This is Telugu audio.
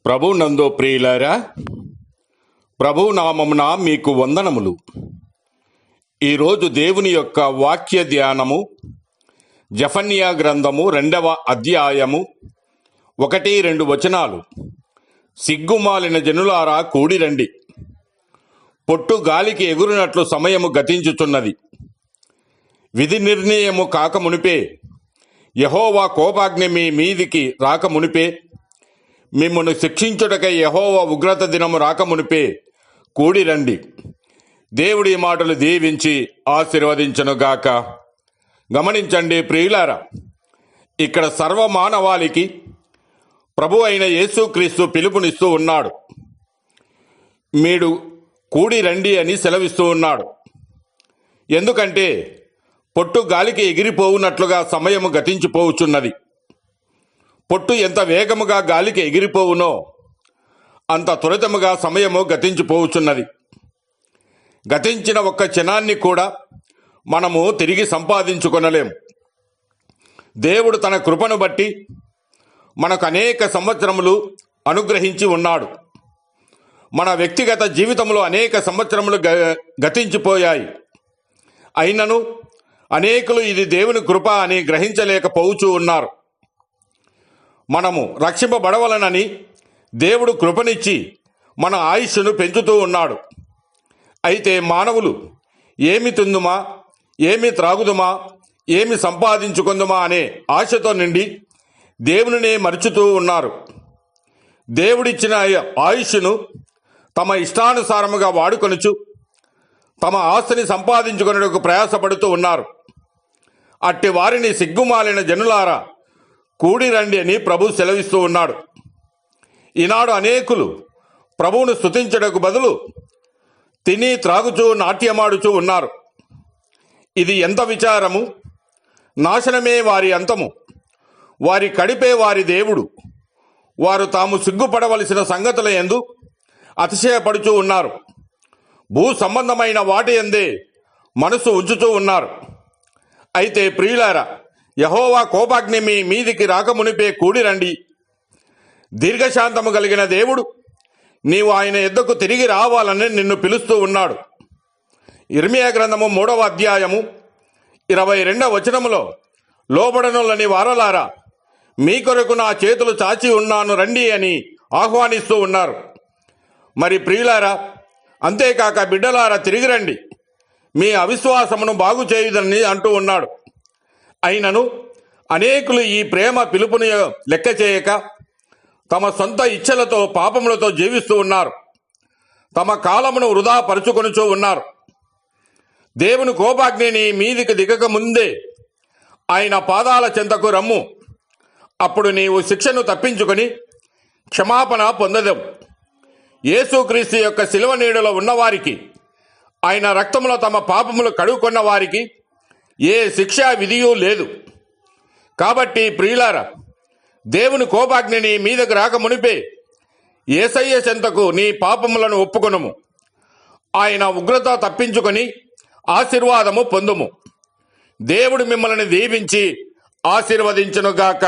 ప్రభు నందు ప్రియులారా, ప్రభు నామమున మీకు వందనములు. ఈరోజు దేవుని యొక్క వాక్య ధ్యానము జెఫన్యా గ్రంథము 2వ అధ్యాయము 1-2 వచనాలు. సిగ్గుమాలిన జనులారా కూడిరండి, పొట్టు గాలికి ఎగురునట్లు సమయము గతించుచున్నది. విధి నిర్ణయము కాకమునిపే, యెహోవా కోపాగ్ని మీ మీదికి రాకమునిపే, మిమ్మల్ని శిక్షించుటకై యెహోవా ఉగ్రత దినము రాకమునిపే కూడిరండి. దేవుడి మాటలు దీవించి ఆశీర్వదించునుగాక. గమనించండి ప్రియులారా, ఇక్కడ సర్వమానవాళికి ప్రభు అయిన యేసుక్రీస్తు పిలుపునిస్తూ ఉన్నాడు. మీరు కూడి రండి అని సెలవిస్తూ ఉన్నాడు. ఎందుకంటే పొట్టు గాలికి ఎగిరిపోవునట్లుగా సమయము గతించిపోవుచున్నది. పొట్టు ఎంత వేగముగా గాలికి ఎగిరిపోవునో అంత త్వరితముగా సమయము గతించిపోవుచున్నది. గతించిన ఒక్క క్షణాన్ని కూడా మనము తిరిగి సంపాదించుకొనలేము. దేవుడు తన కృపను బట్టి మనకు అనేక సంవత్సరములు అనుగ్రహించి ఉన్నాడు. మన వ్యక్తిగత జీవితంలో అనేక సంవత్సరములు గతించిపోయాయి. అయినను అనేకులు ఇది దేవుని కృప అని గ్రహించలేకపోవచ్చు ఉన్నారు. మనము రక్షింపబడవలనని దేవుడు కృపనిచ్చి మన ఆయుష్ను పెంచుతూ ఉన్నాడు. అయితే మానవులు ఏమి తిందుమా, ఏమి త్రాగుదుమా, ఏమి సంపాదించుకుందుమా అనే ఆశతో నిండి దేవునినే మరుచుతూ ఉన్నారు. దేవుడిచ్చిన ఆయుష్ను తమ ఇష్టానుసారముగా వాడుకొనుచు తమ ఆస్తిని సంపాదించుకొనుటకు ప్రయాసపడుతూ ఉన్నారు. అట్టి వారిని సిగ్గుమాలిన జనులారా కూడిరండి అని ప్రభు సెలవిస్తూ ఉన్నాడు. ఈనాడు అనేకులు ప్రభువును స్తుతించడానికి బదులు తిని త్రాగుచూ నాట్యమాడుచూ ఉన్నారు. ఇది ఎంత విచారము! నాశనమే వారి అంతము. వారి కడిపే వారి దేవుడు. వారు తాము సిగ్గుపడవలసిన సంగతుల యందు అతిశయపడుచూ ఉన్నారు. భూ సంబంధమైన వాటి యందే మనసు ఉంచుతూ ఉన్నారు. అయితే ప్రియులారా, యెహోవా కోపాగ్ని మీ మీదికి రాకమునిపే కూడిరండి. దీర్ఘశాంతము కలిగిన దేవుడు నీవు ఆయన యొద్దకు తిరిగి రావాలని నిన్ను పిలుస్తూ ఉన్నాడు. ఇర్మీయా గ్రంథము 3వ అధ్యాయము 22వ వచనములో, లోబడనులని వారలారా, మీ కొరకు నా చేతులు చాచి ఉన్నాను రండి అని ఆహ్వానిస్తూ ఉన్నారు. మరి ప్రియులారా, అంతేకాక బిడ్డలారా తిరిగి రండి, మీ అవిశ్వాసమును బాగు చేయుదని అంటూ ఉన్నాడు. అయినను అనేకులు ఈ ప్రేమ పిలుపుని లెక్క చేయక తమ సొంత ఇచ్ఛలతో పాపములతో జీవిస్తూ ఉన్నారు. తమ కాలమును వృధా పరుచుకొనుచూ ఉన్నారు. దేవుని కోపాగ్నిని మీదికి దిగక ముందే ఆయన పాదాల చెంతకు రమ్ము. అప్పుడు నీవు శిక్షను తప్పించుకొని క్షమాపణ పొందదెవు. యేసుక్రీస్తు యొక్క శిలువ నీడలో ఉన్నవారికి, ఆయన రక్తములో తమ పాపములు కడుగుకొన్న వారికి ఏ శిక్షా విధియూ లేదు. కాబట్టి ప్రియులారా, దేవుని కోపాగ్నిని మీదకు రాకమునిపే యేసయ్య చెంతకు నీ పాపములను ఒప్పుకొనుము. ఆయన ఉగ్రత తప్పించుకొని ఆశీర్వాదము పొందుము. దేవుడు మిమ్మల్ని దీవించి ఆశీర్వదించునుగాక.